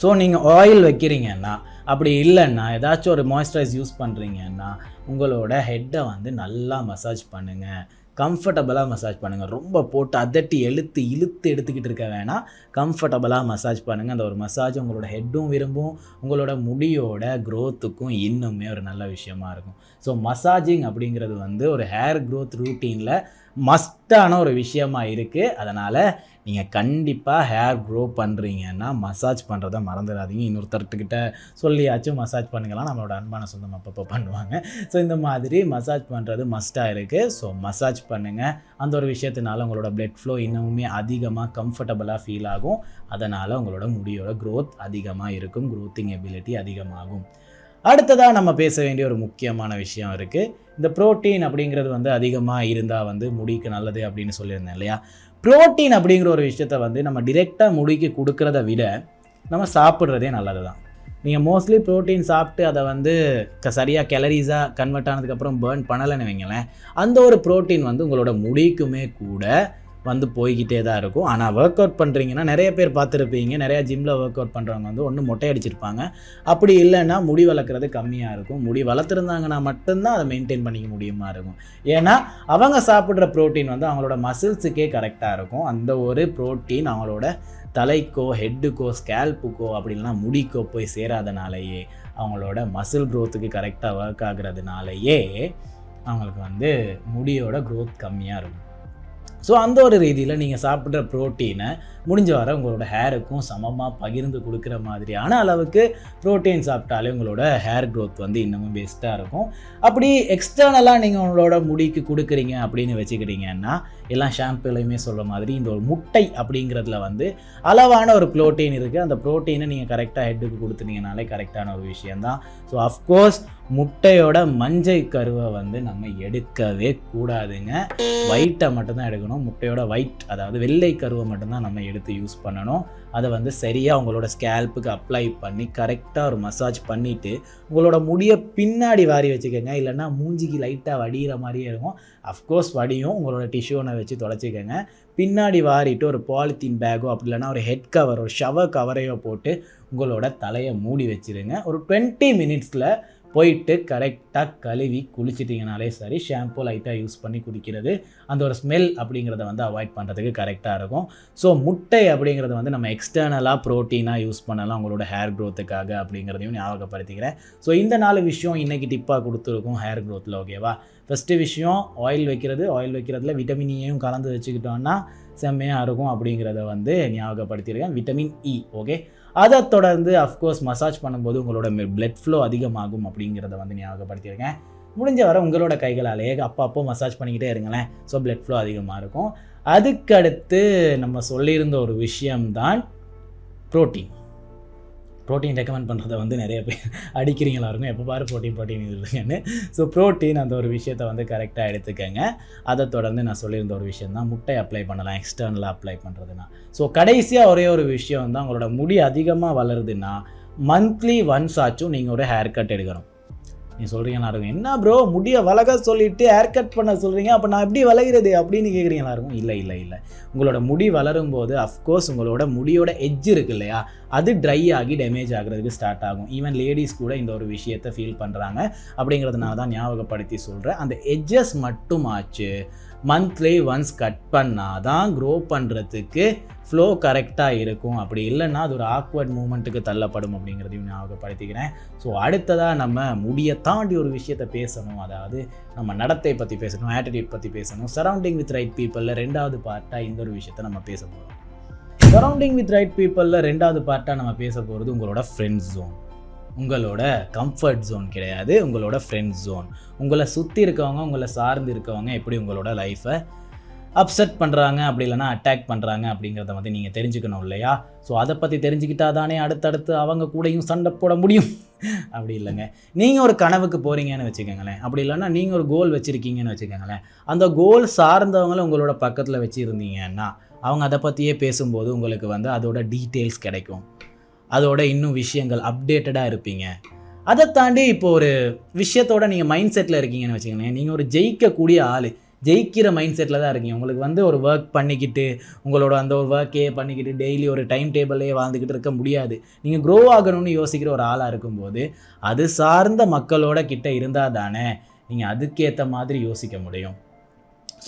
ஸோ நீங்கள் ஆயில் வைக்கிறீங்கன்னா, அப்படி இல்லைன்னா ஏதாச்சும் ஒரு மாய்ஸ்சரைஸ் யூஸ் பண்ணுறீங்கன்னா உங்களோட ஹெட்டை வந்து நல்லா மசாஜ் பண்ணுங்கள். கம்ஃபர்டபுளாக மசாஜ் பண்ணுங்கள். ரொம்ப போட்டு அதட்டி இழுத்து எடுத்துக்கிட்டு இருக்க வேணாம். கம்ஃபர்டபுளாக மசாஜ் பண்ணுங்கள். அந்த ஒரு மசாஜ் உங்களோட ஹெட்டும் விரும்பும், உங்களோட முடியோட க்ரோத்துக்கும் இன்னுமே ஒரு நல்ல விஷயமா இருக்கும். ஸோ மசாஜிங் அப்படிங்கிறது வந்து ஒரு ஹேர் க்ரோத் ரூட்டீனில் மஸ்டான ஒரு விஷயமா இருக்குது. அதனால் நீங்கள் கண்டிப்பாக ஹேர் க்ரோ பண்ணுறீங்கன்னா மசாஜ் பண்ணுறதை மறந்துடாதீங்க. இன்னொருத்தர்கிட்ட சொல்லியாச்சும் மசாஜ் பண்ணுங்கலாம் நம்மளோட அன்பான சொந்தம் அப்பப்போ பண்ணுவாங்க. ஸோ இந்த மாதிரி மசாஜ் பண்ணுறது மஸ்ட்டாக இருக்குது. ஸோ மசாஜ் பண்ணுங்கள். அந்த ஒரு விஷயத்தினால உங்களோட பிளட் ஃப்ளோ இன்னுமே அதிகமாக கம்ஃபர்டபுளாக ஃபீல் ஆகும். அதனால் உங்களோட முடியோட க்ரோத் அதிகமாக இருக்கும், க்ரோத்திங் எபிலிட்டி அதிகமாகும். அடுத்ததாக நம்ம பேச வேண்டிய ஒரு முக்கியமான விஷயம் இருக்குது. இந்த புரோட்டீன் அப்படிங்கிறது வந்து அதிகமாக இருந்தால் வந்து முடிக்கு நல்லது அப்படின்னு சொல்லியிருந்தேன் இல்லையா? புரோட்டீன் அப்படிங்கிற ஒரு விஷயத்த வந்து நம்ம டிரெக்டாக முடிக்கு கொடுக்கறத விட நம்ம சாப்பிட்றதே நல்லது தான். நீங்கள் மோஸ்ட்லி ப்ரோட்டீன் சாப்பிட்டு அதை வந்து சரியாக கேலரிஸாக கன்வெர்ட் ஆனதுக்கப்புறம் பேர்ன் பண்ணலைன்னு வைங்களேன், அந்த ஒரு ப்ரோட்டீன் வந்து உங்களோட முடிக்குமே கூட வந்து போய்கிட்டே தான் இருக்கும். ஆனால் ஒர்க் அவுட் பண்ணுறீங்கன்னா நிறைய பேர் பார்த்துருப்பீங்க, நிறையா ஜிம்மில் ஒர்க் அவுட் பண்ணுறவங்க வந்து ஒன்று மொட்டை அடிச்சிருப்பாங்க, அப்படி இல்லைன்னா முடி வளர்க்குறது கம்மியாக இருக்கும். முடி வளர்த்துருந்தாங்கன்னா மட்டும்தான் அதை மெயின்டைன் பண்ணிக்க முடியுமா இருக்கும். ஏன்னா அவங்க சாப்பிட்ற ப்ரோட்டீன் வந்து அவங்களோட மசில்ஸுக்கே கரெக்டாக இருக்கும். அந்த ஒரு ப்ரோட்டீன் அவங்களோட தலைக்கோ ஹெட்டுக்கோ ஸ்கேல்ப்புக்கோ அப்படி இல்லைனா முடிக்கோ போய் சேராதனாலேயே அவங்களோட மசில் க்ரோத்துக்கு கரெக்டாக ஒர்க் ஆகுறதுனாலேயே அவங்களுக்கு வந்து முடியோட க்ரோத் கம்மியாக இருக்கும். ஸோ அந்த ஒரு ரீதியில் நீங்கள் சாப்பிட்ற ப்ரோட்டீனை முடிஞ்ச வர உங்களோட ஹேருக்கும் சமமாக பகிர்ந்து கொடுக்குற மாதிரியான அளவுக்கு ப்ரோட்டீன் சாப்பிட்டாலே உங்களோட ஹேர் க்ரோத் வந்து இன்னமும் பெஸ்ட்டாக இருக்கும். அப்படி எக்ஸ்டர்னலாக நீங்கள் உங்களோட முடிக்கு கொடுக்குறீங்க அப்படின்னு வச்சுக்கிட்டீங்கன்னா, எல்லாம் ஷாம்புலையுமே சொல்கிற மாதிரி இந்த ஒரு முட்டை அப்படிங்கிறதுல வந்து அளவான ஒரு ப்ரோட்டீன் இருக்குது. அந்த ப்ரோட்டீனை நீங்கள் கரெக்டாக ஹெட்டுக்கு கொடுத்துட்டீங்கனாலே கரெக்டான ஒரு விஷயந்தான். ஸோ அஃப்கோர்ஸ் முட்டையோட மஞ்சள் கருவை வந்து நம்ம எடுக்கவே கூடாதுங்க. ஒயிட்டை மட்டும்தான் எடுக்கணும். முட்டையோட ஒயிட், அதாவது வெள்ளை கருவை மட்டும்தான் நம்ம எடுத்து யூஸ் பண்ணணும். அதை வந்து சரியாக உங்களோட ஸ்கேல்ப்புக்கு அப்ளை பண்ணி கரெக்டாக ஒரு மசாஜ் பண்ணிவிட்டு உங்களோட முடியை பின்னாடி வாரி வச்சுக்கோங்க. இல்லைன்னா மூஞ்சிக்கு லைட்டாக வடிகிற மாதிரியே இருக்கும். அஃப்கோர்ஸ் வடியும். உங்களோட டிஷ்யூனை வச்சு தொடச்சிக்கோங்க. பின்னாடி வாரிட்டு ஒரு பாலித்தீன் பேக்கோ அப்படி இல்லைனா ஒரு ஹெட் கவர், ஒரு ஷவர் கவரையோ போட்டு உங்களோட தலையை மூடி வச்சுருங்க. ஒரு 20 மினிட்ஸில் போயிட்டு கரெக்டாக கழுவி குளிச்சிட்டிங்கனாலே சரி. ஷாம்பு லைட்டாக யூஸ் பண்ணி குடிக்கிறது அந்த ஒரு ஸ்மெல் அப்படிங்கிறத வந்து அவாய்ட் பண்ணுறதுக்கு கரெக்டாக இருக்கும். ஸோ முட்டை அப்படிங்கிறது வந்து நம்ம எக்ஸ்டர்னலாக ப்ரோட்டீனாக யூஸ் பண்ணலாம் உங்களோட ஹேர் க்ரோத்துக்காக அப்படிங்கிறதையும் ஞாபகப்படுத்திக்கிறேன். ஸோ இந்த 4 விஷயம் இன்றைக்கி டிப்பாக கொடுத்துருக்கோம் ஹேர் க்ரோத்தில். ஓகேவா? ஃபஸ்ட்டு விஷயம் ஆயில் வைக்கிறதுல விட்டமின் ஈயும் கலந்து வச்சுக்கிட்டோன்னா செம்மையாக இருக்கும் அப்படிங்கிறத வந்து ஞாபகப்படுத்தியிருக்கேன். Vitamin E. ஓகே, அதை தொடர்ந்து அஃப்கோர்ஸ் மசாஜ் பண்ணும்போது உங்களோட பிளட் ஃப்ளோ அதிகமாகும் அப்படிங்கிறத வந்து ஞாபகப்படுத்தியிருக்கேன். முடிஞ்ச வரை உங்களோட கைகளாலே அப்பப்போ மசாஜ் பண்ணிக்கிட்டே இருங்களேன். ஸோ பிளட் ஃப்ளோ அதிகமாக இருக்கும். அதுக்கடுத்து நம்ம சொல்லியிருந்த ஒரு விஷயம்தான் ப்ரோட்டீன் ரெக்கமெண்ட் பண்ணுறதை வந்து நிறைய பேர் அடிக்கிறீங்களா இருக்கும், எப்போ பாரு ப்ரோட்டீன் இல்லைங்கன்னு. ஸோ ப்ரோட்டீன் அந்த ஒரு விஷயத்தை வந்து கரெக்டாக எடுத்துக்கங்க. அதை தொடர்ந்து நான் சொல்லியிருந்த ஒரு விஷயம் தான் முட்டை அப்ளை பண்ணலாம், எக்ஸ்டர்னலாக அப்ளை பண்ணுறதுனா. ஸோ கடைசியாக ஒரே ஒரு விஷயம் தான், உங்களோட முடி அதிகமாக வளருதுன்னா மந்த்லி ஒன்ஸ் ஆச்சும் நீங்கள் ஒரு ஹேர் கட் எடுக்கணும். நீ சொல்கிறீங்களா இருக்கும், என்ன ப்ரோ முடியை வளக சொல்லிவிட்டு ஹேர் கட் பண்ண சொல்கிறீங்க, அப்போ நான் எப்படி வளர்கிறது அப்படின்னு கேட்குறீங்களா இருக்கும். இல்லை, உங்களோட முடி வளரும் போது அஃப்கோர்ஸ் உங்களோட முடியோட எட்ஜ் இருக்கு இல்லையா, அது ட்ரை ஆகி டேமேஜ் ஆகிறதுக்கு ஸ்டார்ட் ஆகும். ஈவன் லேடிஸ் கூட இந்த ஒரு விஷயத்தை ஃபீல் பண்ணுறாங்க. அப்படிங்கிறதுனால தான் ஞாபகப்படுத்தி சொல்கிறேன். அந்த எட்ஜஸ் மட்டும் ஆச்சு மந்த்லி ஒன்ஸ் கட் பண்ணால் தான் க்ரோ பண்ணுறதுக்கு ஃப்ளோ கரெக்டாக இருக்கும். அப்படி இல்லைன்னா அது ஒரு ஆக்வர்ட் மூமெண்ட்டுக்கு தள்ளப்படும் அப்படிங்கிறதையும் ஞாபகப்படுத்திக்கிறேன். ஸோ அடுத்ததாக நம்ம முடியை தாண்டி ஒரு விஷயத்தை பேசணும். அதாவது நம்ம நடத்தை பற்றி பேசணும், ஆட்டிடியூட் பற்றி பேசணும். சரௌண்டிங் வித் ரைட் பீப்புளில் 2வது பார்ட்டாக இந்த ஒரு விஷயத்தை நம்ம பேச போகிறோம். சரௌண்டிங் வித் ரைட் பீப்புளில் 2வது பார்ட்டாக நம்ம பேச போகிறது உங்களோட ஃப்ரெண்ட் ஜோன். உங்களோட கம்ஃபர்ட் ஜோன் கிடையாது, உங்களோட ஃப்ரெண்ட் ஜோன். உங்களை சுற்றி இருக்கவங்க, உங்களை சார்ந்து இருக்கவங்க எப்படி உங்களோட லைஃப்பை அப்செட் பண்ணுறாங்க அப்படி இல்லைனா அட்டாக் பண்ணுறாங்க அப்படிங்கிறத வந்து நீங்கள் தெரிஞ்சுக்கணும் இல்லையா? ஸோ அதை பற்றி தெரிஞ்சுக்கிட்டா தானே அடுத்தடுத்து அவங்க கூடயும் சண்டை போட முடியும். அப்படி இல்லைங்க, நீங்கள் ஒரு கனவுக்கு போகிறீங்கன்னு வச்சுக்கோங்களேன், அப்படி இல்லைன்னா நீங்கள் ஒரு கோல் வச்சுருக்கீங்கன்னு வச்சுக்கோங்களேன். அந்த கோல் சார்ந்தவங்களை உங்களோட பக்கத்தில் வச்சுருந்தீங்கன்னா அவங்க அதை பற்றியே பேசும்போது உங்களுக்கு வந்து அதோட டீட்டெயில்ஸ் கிடைக்கும், அதோட இன்னும் விஷயங்கள் அப்டேட்டடாக இருப்பீங்க. அதை தாண்டி இப்போ ஒரு விஷயத்தோட நீங்கள் மைண்ட் செட்டில் இருக்கீங்கன்னு வச்சுக்கோங்களேன், நீங்கள் ஒரு ஜெயிக்கக்கூடிய ஆள், ஜெயிக்கிற மைண்ட் செட்டில் தான் இருக்கீங்க. உங்களுக்கு வந்து ஒரு ஒர்க் பண்ணிக்கிட்டு உங்களோட அந்த ஒரு ஒர்க்கே பண்ணிக்கிட்டு டெய்லி ஒரு டைம் டேபிளே வாழ்ந்துக்கிட்டு இருக்க முடியாது. நீங்கள் க்ரோ ஆகணும்னு யோசிக்கிற ஒரு ஆளாக இருக்கும்போது அது சார்ந்த மக்களோட கிட்ட இருந்தால் தானே நீங்கள் அதுக்கேற்ற மாதிரி யோசிக்க முடியும்.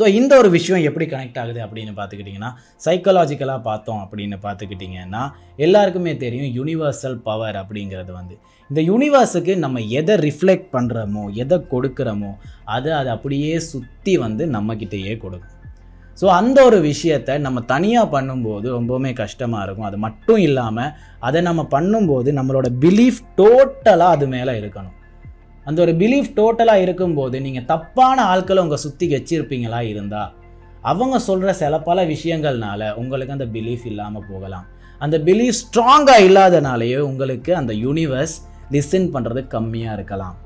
ஸோ இந்த ஒரு விஷயம் எப்படி கனெக்ட் ஆகுது அப்படின்னு பார்த்துக்கிட்டிங்கன்னா, சைக்காலஜிக்கலாக பார்த்தோம் அப்படின்னு பார்த்துக்கிட்டிங்கன்னா, எல்லாருக்குமே தெரியும் யுனிவர்சல் பவர் அப்படிங்கிறது வந்து. இந்த யூனிவர்ஸுக்கு நம்ம எதை ரிஃப்ளெக்ட் பண்ணுறோமோ, எதை கொடுக்குறோமோ, அது அப்படியே சுற்றி வந்து நம்மக்கிட்டேயே கொடுக்கும். ஸோ அந்த ஒரு விஷயத்தை நம்ம தனியாக பண்ணும்போது ரொம்பவுமே கஷ்டமாக இருக்கும். அது மட்டும் இல்லாமல் அதை நம்ம பண்ணும்போது நம்மளோட பிலீஃப் டோட்டலாக அது மேலே இருக்கணும். அந்த ஒரு பிலீஃப் டோட்டலாக இருக்கும்போது நீங்கள் தப்பான ஆட்களை உங்கள் சுற்றி வச்சிருப்பீங்களா இருந்தால், அவங்க சொல்கிற பல விஷயங்கள்னால உங்களுக்கு அந்த பிலீஃப் இல்லாமல் போகலாம். அந்த பிலீஃப் ஸ்ட்ராங்காக இல்லாதனாலேயே உங்களுக்கு அந்த யூனிவர்ஸ் லிசன் பண்ணுறது கம்மியாக இருக்கலாம்.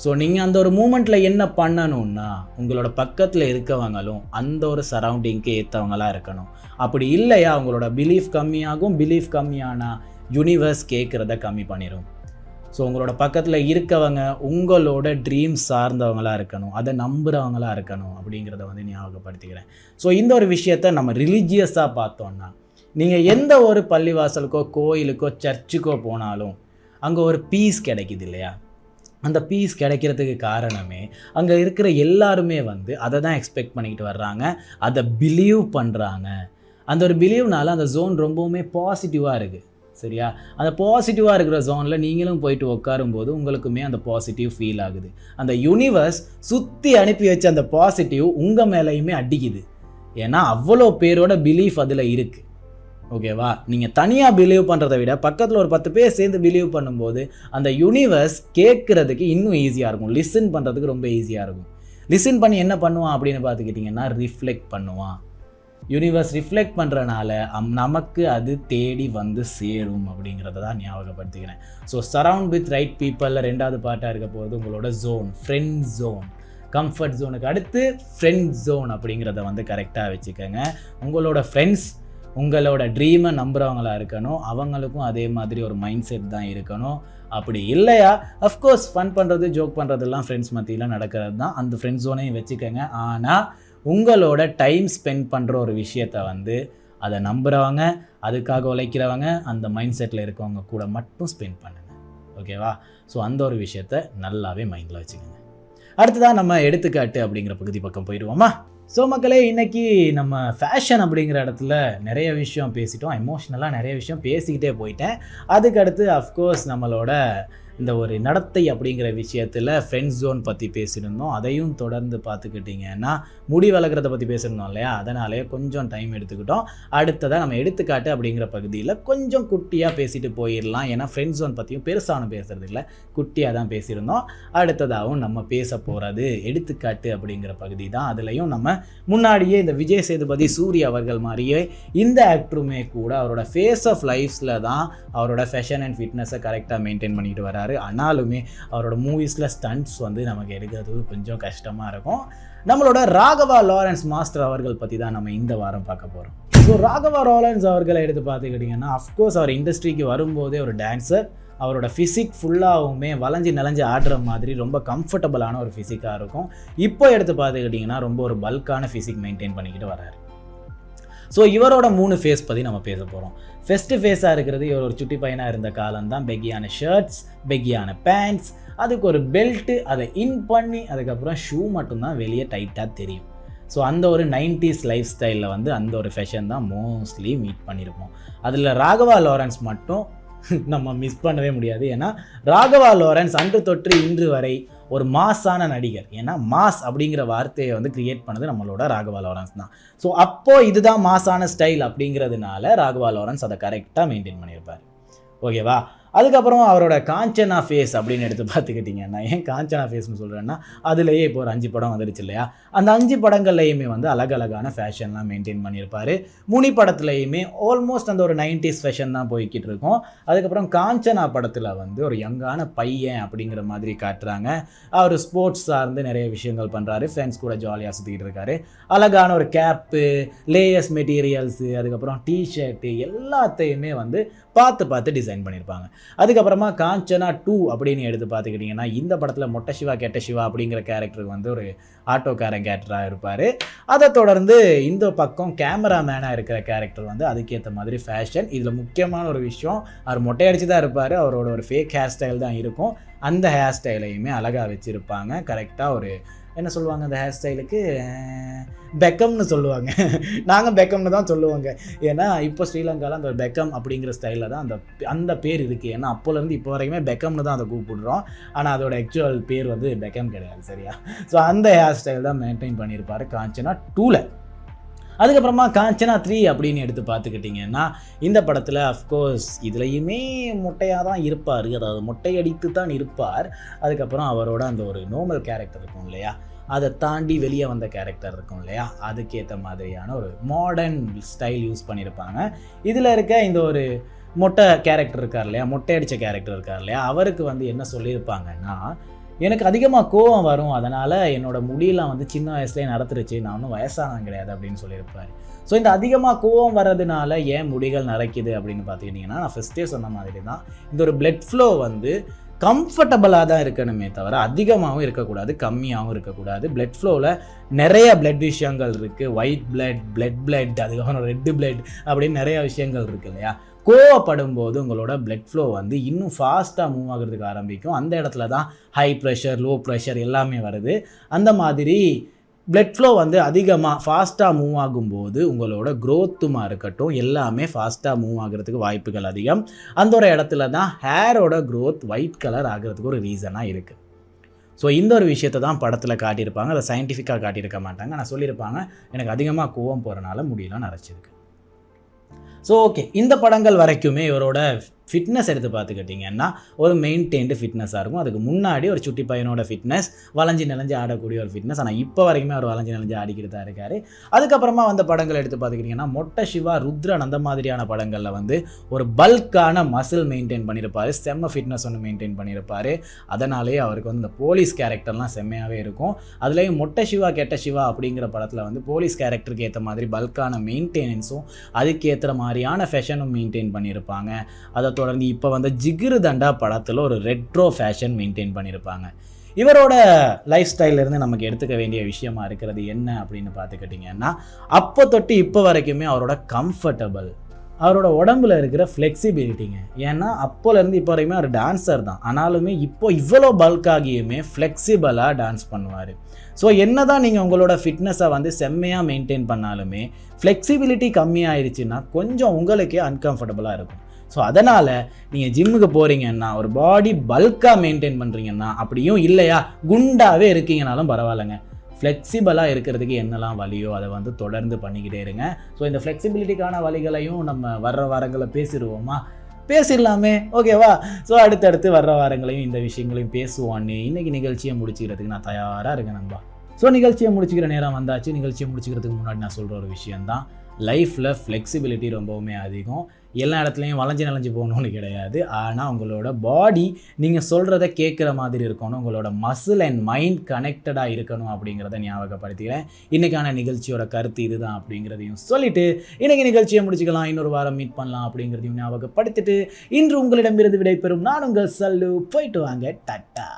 ஸோ நீங்கள் அந்த ஒரு மூமெண்ட்டில் என்ன பண்ணணும்னா, உங்களோட பக்கத்தில் இருக்கவங்களும் அந்த ஒரு சரௌண்டிங்க்கு ஏற்றவங்களாக இருக்கணும். அப்படி இல்லையா உங்களோட பிலீஃப் கம்மியாகும். பிலீஃப் கம்மியானா யூனிவர்ஸ் கேட்குறத கம்மி பண்ணிடும். ஸோ உங்களோட பக்கத்தில் இருக்கவங்க உங்களோட ட்ரீம்ஸ் சார்ந்தவங்களாக இருக்கணும், அதை நம்புகிறவங்களாக இருக்கணும் அப்படிங்கிறத வந்து ஞாபகப்படுத்திக்கிறேன். ஸோ இந்த ஒரு விஷயத்தை நம்ம ரிலீஜியஸாக பார்த்தோன்னா, நீங்கள் எந்த ஒரு பள்ளிவாசலுக்கோ கோயிலுக்கோ சர்ச்சுக்கோ போனாலும் அங்கே ஒரு பீஸ் கிடைக்குது இல்லையா? அந்த பீஸ் கிடைக்கிறதுக்கு காரணமே அங்கே இருக்கிற எல்லாருமே வந்து அதை தான் எக்ஸ்பெக்ட் பண்ணிக்கிட்டு வர்றாங்க, அதை பிலீவ் பண்ணுறாங்க. அந்த ஒரு பிலீவ்னால அந்த ஜோன் ரொம்பவுமே பாசிட்டிவாக இருக்குது. சரியா? அந்த பாசிட்டிவாக இருக்கிற ஜோனில் நீங்களும் போயிட்டு உட்காரும்போது உங்களுக்குமே அந்த பாசிட்டிவ் ஃபீல் ஆகுது. அந்த யூனிவர்ஸ் சுற்றி அனுப்பி வச்ச அந்த பாசிட்டிவ் உங்கள் மேலேயுமே அடிக்குது. ஏன்னா அவ்வளோ பேரோட பிலீஃப் அதில் இருக்குது. ஓகேவா? நீங்கள் தனியாக பிலீவ் பண்ணுறதை விட பக்கத்தில் ஒரு 10 பேர் சேர்ந்து பிலீவ் பண்ணும்போது அந்த யூனிவர்ஸ் கேட்குறதுக்கு இன்னும் ஈஸியாக இருக்கும். லிசன் பண்ணுறதுக்கு ரொம்ப ஈஸியாக இருக்கும். லிசன் பண்ணி என்ன பண்ணுவான் அப்படின்னு பார்த்துக்கிட்டிங்கன்னா, ரிஃப்ளெக்ட் பண்ணுவான். யூனிவர்ஸ் ரிஃப்ளெக்ட் பண்ணுறனால நமக்கு அது தேடி வந்து சேரும் அப்படிங்கிறத தான் ஞாபகப்படுத்திக்கிறேன். ஸோ சரவுண்ட் வித் ரைட் பீப்பிளில் 2வது பார்ட்டாக இருக்க போகிறது உங்களோட ஜோன், ஃப்ரெண்ட் ஜோன். கம்ஃபர்ட் ஜோனுக்கு அடுத்து ஃப்ரெண்ட் ஜோன் அப்படிங்கிறத வந்து கரெக்டாக வச்சுக்கோங்க. உங்களோட ஃப்ரெண்ட்ஸ் உங்களோட ட்ரீமை நம்புகிறவங்களா இருக்கணும். அவங்களுக்கும் அதே மாதிரி ஒரு மைண்ட் செட் தான் இருக்கணும். அப்படி இல்லையா, அஃப்கோர்ஸ் ஃபன் பண்ணுறது, ஜோக் பண்ணுறதெல்லாம் ஃப்ரெண்ட்ஸ் மத்தியில் நடக்கிறது தான். அந்த ஃப்ரெண்ட் ஜோனையும் வச்சுக்கோங்க. ஆனால் உங்களோட டைம் ஸ்பெண்ட் பண்ணுற ஒரு விஷயத்தை வந்து அதை நம்புகிறவங்க, அதுக்காக உழைக்கிறவங்க, அந்த மைண்ட் செட்டில் இருக்கவங்க கூட மட்டும் ஸ்பெண்ட் பண்ணுங்கள். ஓகேவா? ஸோ அந்த ஒரு விஷயத்தை நல்லாவே மைண்டில் வச்சுக்கோங்க. அடுத்ததான் நம்ம எடுத்துக்காட்டு அப்படிங்கிற பகுதி பக்கம் போயிடுவோமா? ஸோ மக்களே, இன்றைக்கி நம்ம ஃபேஷன் அப்படிங்கிற இடத்துல நிறைய விஷயம் பேசிட்டோம். எமோஷ்னலாக நிறைய விஷயம் பேசிக்கிட்டே போயிட்டேன். அதுக்கடுத்து அஃப்கோர்ஸ் நம்மளோட இந்த ஒரு நடத்தை அப்படிங்கிற விஷயத்தில் ஃப்ரெண்ட் ஜோன் பற்றி பேசியிருந்தோம். அதையும் தொடர்ந்து பார்த்துக்கிட்டிங்கன்னா முடி வளர்க்குறத பற்றி பேசியிருந்தோம் இல்லையா? அதனாலே கொஞ்சம் டைம் எடுத்துக்கிட்டோம். அடுத்ததாக நம்ம எடுத்துக்காட்டு அப்படிங்கிற பகுதியில் கொஞ்சம் குட்டியாக பேசிட்டு போயிடலாம். ஏன்னா ஃப்ரெண்ட் ஜோன் பற்றியும் பெருசான பேசுகிறது இல்லை, குட்டியாக தான் பேசியிருந்தோம். அடுத்ததாகவும் நம்ம பேச போகிறது எடுத்துக்காட்டு அப்படிங்கிற பகுதி தான். அதுலேயும் நம்ம முன்னாடியே இந்த விஜய் சேதுபதி, சூர்யா அவர்கள் மாதிரியே இந்த ஆக்டருமே கூட அவரோட ஃபேஸ் ஆஃப் லைஃப்ஸில் தான் அவரோட ஃபேஷன் அண்ட் ஃபிட்னஸை கரெக்டாக மெயின்டைன் பண்ணிட்டு வராரு. ஆனாலுமே அவரோட மூவிஸில் ஸ்டண்ட்ஸ் வந்து நமக்கு எடுக்கிறது கொஞ்சம் கஷ்டமாக இருக்கும். நம்மளோட ராகவா லாரன்ஸ் மாஸ்டர் அவர்கள் பற்றி தான் நம்ம இந்த வாரம் பார்க்க போகிறோம். ஸோ ராகவா லாரன்ஸ் அவர்களை எடுத்து பார்த்துக்கிட்டிங்கன்னா, அஃப்கோர்ஸ் அவர் இண்டஸ்ட்ரிக்கு வரும்போதே ஒரு டான்ஸர். அவரோட ஃபிசிக் ஃபுல்லாகவுமே வளைஞ்சி நலஞ்சு ஆடுற மாதிரி ரொம்ப கம்ஃபர்டபுளான ஒரு ஃபிசிக்காக இருக்கும். இப்போ எடுத்து பார்த்துக்கிட்டிங்கன்னா ரொம்ப ஒரு பல்கான ஃபிசிக் மெயின்டைன் பண்ணிக்கிட்டு வராரு. ஸோ இவரோட 3 ஃபேஸ் பற்றி நம்ம பேச போகிறோம். ஃபஸ்ட்டு ஃபேஸாக இருக்கிறது, இவர் ஒரு சுட்டி பையனாக இருந்த காலம்தான். பெக்கியான ஷர்ட்ஸ், பெக்கியான பேண்ட்ஸ், அதுக்கு ஒரு பெல்ட்டு, அதை இன் பண்ணி அதுக்கப்புறம் ஷூ மட்டும்தான் வெளியே டைட்டாக தெரியும். ஸோ அந்த ஒரு 90s லைஃப் ஸ்டைலில் வந்து அந்த ஒரு ஃபேஷன் தான் மோஸ்ட்லி மீட் பண்ணியிருப்போம். அதில் ராகவா லாரன்ஸ் மட்டும் நம்ம மிஸ் பண்ணவே முடியாது. ஏன்னா ராகவா லாரன்ஸ் அன்று தொற்று இன்று வரை ஒரு மாஸான நடிகர். ஏன்னா மாஸ் அப்படிங்கிற வார்த்தையை வந்து கிரியேட் பண்ணது நம்மளோட ராகவா லாரன்ஸ் தான். ஸோ அப்போது இதுதான் மாஸான ஸ்டைல் அப்படிங்கிறதுனால ராகவா லாரன்ஸ் அதை கரெக்டாக மெயின்டைன் பண்ணியிருப்பார். ஓகேவா? அதுக்கப்புறம் அவரோட காஞ்சனா ஃபேஸ் அப்படின்னு எடுத்து பார்த்துக்கிட்டிங்கன்னா, ஏன் காஞ்சனா ஃபேஸ்னு சொல்கிறேன்னா, அதுலேயே இப்போ ஒரு 5 படம் வந்துருச்சு இல்லையா? அந்த 5 படங்கள்லையுமே வந்து அழகழகான ஃபேஷன்லாம் மெயின்டைன் பண்ணியிருப்பார். முனி படத்துலையுமே ஆல்மோஸ்ட் அந்த ஒரு 90s ஃபேஷன் தான் போய்கிட்டு இருக்கும். அதுக்கப்புறம் காஞ்சனா படத்தில் வந்து ஒரு யங்கான பையன் அப்படிங்கிற மாதிரி காட்டுறாங்க. அவர் ஸ்போர்ட்ஸ் சார்ந்து நிறைய விஷயங்கள் பண்ணுறாரு. ஃப்ரெண்ட்ஸ் கூட ஜாலியாக சுற்றிக்கிட்டு இருக்காரு. அழகான ஒரு கேப்பு, லேயர்ஸ் மெட்டீரியல்ஸு, அதுக்கப்புறம் டிஷர்ட்டு எல்லாத்தையுமே வந்து பார்த்து டிசைன் பண்ணியிருப்பாங்க. அதுக்கப்புறமா காஞ்சனா 2 அப்படின்னு எடுத்து பார்த்துக்கிட்டிங்கன்னா, இந்த படத்தில் மொட்டை சிவா கெட்ட சிவா அப்படிங்கிற கேரக்டருக்கு வந்து ஒரு ஆட்டோக்காரன் கேரக்டராக இருப்பார். அதை தொடர்ந்து இந்த பக்கம் கேமராமேனாக இருக்கிற கேரக்டர் வந்து அதுக்கேற்ற மாதிரி ஃபேஷன். இதில் முக்கியமான ஒரு விஷயம், அவர் மொட்டை அடிச்சு தான் இருப்பார். அவரோட ஒரு ஃபேக் ஹேர் ஸ்டைல் தான் இருக்கும். அந்த ஹேர் ஸ்டைலையுமே அழகாக வச்சுருப்பாங்க. கரெக்டாக ஒரு என்ன சொல்லுவாங்க அந்த ஹேர் ஸ்டைலுக்கு, பெக்கம்னு சொல்லுவாங்க. நாங்கள் பெக்கம்னு தான் சொல்லுவாங்க. ஏன்னா இப்போ ஸ்ரீலங்காவில் அந்த பெக்கம் அப்படிங்கிற ஸ்டைலில் தான் அந்த பேர் இருக்குது. ஏன்னா அப்போலேருந்து இப்போ வரைக்குமே பெக்கம்னு தான் அதை கூப்பிடுறோம். ஆனால் அதோட ஆக்சுவல் பேர் வந்து பெக்கம் கிடையாது, சரியா? ஸோ அந்த ஹேர் ஸ்டைல் தான் மெயின்டைன் பண்ணியிருப்பார் காஞ்சனா 2ல். அதுக்கப்புறமா காஞ்சனா 3 அப்படின்னு எடுத்து பார்த்துக்கிட்டிங்கன்னா, இந்த படத்தில் அஃப்கோர்ஸ் இதுலேயுமே மொட்டையாக தான் இருப்பார், அதாவது மொட்டையடித்து தான் இருப்பார். அதுக்கப்புறம் அவரோட அந்த ஒரு நார்மல் கேரக்டர் இருக்கும் இல்லையா, அதை தாண்டி வெளியே வந்த கேரக்டர் இருக்கும் இல்லையா, அதுக்கேற்ற மாதிரியான ஒரு மாடர்ன் ஸ்டைல் யூஸ் பண்ணியிருப்பாங்க. இதில் இருக்க இந்த ஒரு மொட்டை கேரக்டர் இருக்கார் இல்லையா, மொட்டை அடித்த கேரக்டர் இருக்கார் இல்லையா, அவருக்கு வந்து என்ன சொல்லியிருப்பாங்கன்னா, எனக்கு அதிகமாக கோவம் வரும், அதனால் என்னோடய முடியெல்லாம் வந்து சின்ன வயசுலேயே நடத்துருச்சு, நான் ஒன்றும் வயசானவன் கிடையாது அப்படின்னு சொல்லியிருப்பார். ஸோ இந்த அதிகமாக கோவம் வர்றதுனால ஏன் முடிகள் நரைக்குது அப்படின்னு பார்த்துக்கிட்டிங்கன்னா, நான் ஃபஸ்ட்டே சொன்ன மாதிரி தான், இந்த ஒரு பிளட் ஃப்ளோ வந்து கம்ஃபர்டபுளாக தான் இருக்கணுமே தவிர அதிகமாகவும் இருக்கக்கூடாது, கம்மியாகவும் இருக்கக்கூடாது. பிளட் ஃப்ளோவில் நிறைய பிளட் விஷயங்கள் இருக்குது. ஒயிட் பிளட், அதுக்கப்புறம் ரெட் பிளட் அப்படின்னு நிறைய விஷயங்கள் இருக்குது இல்லையா. கோவப்படும் போது உங்களோட பிளட் ஃப்ளோ வந்து இன்னும் ஃபாஸ்ட்டாக மூவ் ஆகிறதுக்கு ஆரம்பிக்கும். அந்த இடத்துல தான் ஹை ப்ரெஷர், லோ ப்ரெஷர் எல்லாமே வருது. அந்த மாதிரி பிளட் ஃப்ளோ வந்து அதிகமாக ஃபாஸ்ட்டாக மூவ் ஆகும்போது உங்களோட க்ரோத்துமாக இருக்கட்டும் எல்லாமே ஃபாஸ்ட்டாக மூவ் ஆகிறதுக்கு வாய்ப்புகள் அதிகம். அந்த ஒரு இடத்துல தான் ஹேரோட க்ரோத் ஒயிட் கலர் ஆகிறதுக்கு ஒரு ரீசனாக இருக்குது. ஸோ இந்த ஒரு விஷயத்தை தான் படத்தில் காட்டியிருப்பாங்க. அதை சயின்டிஃபிக்காக காட்டியிருக்க மாட்டாங்க. நான் சொல்லியிருப்பாங்க, எனக்கு அதிகமாக கோவம் போகிறனால முடியெல்லாம் நரைச்சிருக்கு. ஸோ ஓகே, இந்த படங்கள் வரைக்குமே இவரோட ஃபிட்னஸ் எடுத்து பார்த்துக்கிட்டிங்கன்னா ஒரு மெயின்டைன்டு ஃபிட்னஸாக இருக்கும். அதுக்கு முன்னாடி ஒரு சுட்டி பையனோட ஃபிட்னஸ், வளைஞ்சி நிலஞ்சி ஆடக்கூடிய ஒரு ஃபிட்னஸ். ஆனால் இப்போ வரைக்குமே அவர் வளைஞ்சி நிலஞ்சி ஆடிக்கிட்டு தான் இருக்கார். அதுக்கப்புறமா வந்த படங்கள் எடுத்து பார்த்துக்கிட்டிங்கன்னா, மொட்டை சிவா, ருத்ரன் அந்த மாதிரியான படங்களில் வந்து ஒரு பல்கான மசில் மெயின்டைன் பண்ணியிருப்பார், செம்ம ஃபிட்னஸ் ஒன்று மெயின்டைன் பண்ணியிருப்பார். அதனாலேயே அவருக்கு வந்து இந்த போலீஸ் கேரக்டர்லாம் செம்மையாகவே இருக்கும். அதுலேயும் மொட்டை சிவா கெட்ட சிவா அப்படிங்கிற படத்தில் வந்து போலீஸ் கேரக்டருக்கு ஏற்ற மாதிரி பல்கான மெயின்டெனன்ஸும் அதுக்கேற்ற மாதிரியான ஃபேஷனும் மெயின்டைன் பண்ணியிருப்பாங்க. அதை தொடர்ந்து இப்போ வந்து ஜிகிரு தண்டா படத்தில் ஒரு ரெட்ரோ ஃபேஷன் மெயின்டைன் பண்ணியிருப்பாங்க. இவரோட லைஃப் ஸ்டைலிருந்து நமக்கு எடுத்துக்க வேண்டிய விஷயமா இருக்கிறது என்ன அப்படின்னு பார்த்துக்கிட்டிங்கன்னா, அப்போ தொட்டு இப்போ வரைக்குமே அவரோட கம்ஃபர்டபுள், அவரோட உடம்புல இருக்கிற ஃப்ளெக்சிபிலிட்டிங்க. ஏன்னா அப்போலேருந்து இப்போ வரைக்குமே அவர் டான்ஸர் தான், ஆனாலுமே இப்போ இவ்வளோ பல்காகியுமே ஃப்ளெக்சிபிளாக டான்ஸ் பண்ணுவார். ஸோ என்ன தான் நீங்கள் உங்களோட ஃபிட்னஸை வந்து செம்மையாக மெயின்டைன் பண்ணாலுமே ஃப்ளெக்சிபிலிட்டி கம்மியாயிருச்சுன்னா கொஞ்சம் உங்களுக்கே அன்கம்ஃபர்டபுளாக இருக்கும். ஸோ அதனால் நீங்கள் ஜிம்முக்கு போகிறீங்கன்னா, ஒரு பாடி பல்காக மெயின்டைன் பண்ணுறீங்கன்னா, அப்படியும் இல்லையா குண்டாகவே இருக்கீங்கனாலும் பரவாயில்லைங்க, ஃப்ளெக்சிபிளாக இருக்கிறதுக்கு என்னெல்லாம் வழியோ அதை வந்து தொடர்ந்து பண்ணிக்கிட்டே இருங்க. ஸோ இந்த ஃப்ளெக்சிபிலிட்டிக்கான வழிகளையும் நம்ம வர்ற வாரங்களில் பேசிடலாமே, ஓகேவா? ஸோ அடுத்தடுத்து வர்ற வாரங்களையும் இந்த விஷயங்களையும் பேசுவான்னு இன்றைக்கி நிகழ்ச்சியை முடிச்சுக்கிறதுக்கு நான் தயாராக இருக்கேன் நண்பா. ஸோ நிகழ்ச்சியை முடிச்சுக்கிற நேரம் வந்தாச்சு. நிகழ்ச்சியை முடிச்சுக்கிறதுக்கு முன்னாடி நான் சொல்கிற ஒரு விஷயந்தான், லைஃப்பில் ஃப்ளெக்சிபிலிட்டி ரொம்பவுமே அதிகம். எல்லா இடத்துலையும் வளைஞ்சு போகணும்னு கிடையாது. ஆனால் உங்களோட பாடி நீங்கள் சொல்கிறத கேட்குற மாதிரி இருக்கணும், உங்களோட மசில் அண்ட் மைண்ட் கனெக்டடாக இருக்கணும் அப்படிங்கிறத ஞாபகப்படுத்திக்கிறேன். இன்றைக்கான நிகழ்ச்சியோட கருத்து இதுதான் அப்படிங்கிறதையும் சொல்லிவிட்டு இன்றைக்கி நிகழ்ச்சியை முடிச்சுக்கலாம். இன்னொரு வாரம் மீட் பண்ணலாம் அப்படிங்கிறதையும் ஞாபகப்படுத்திட்டு இன்று உங்களிடமிருந்து விடைபெறும் நான் உங்கள் சல்லு. போயிட்டு வாங்க, டாட்டா.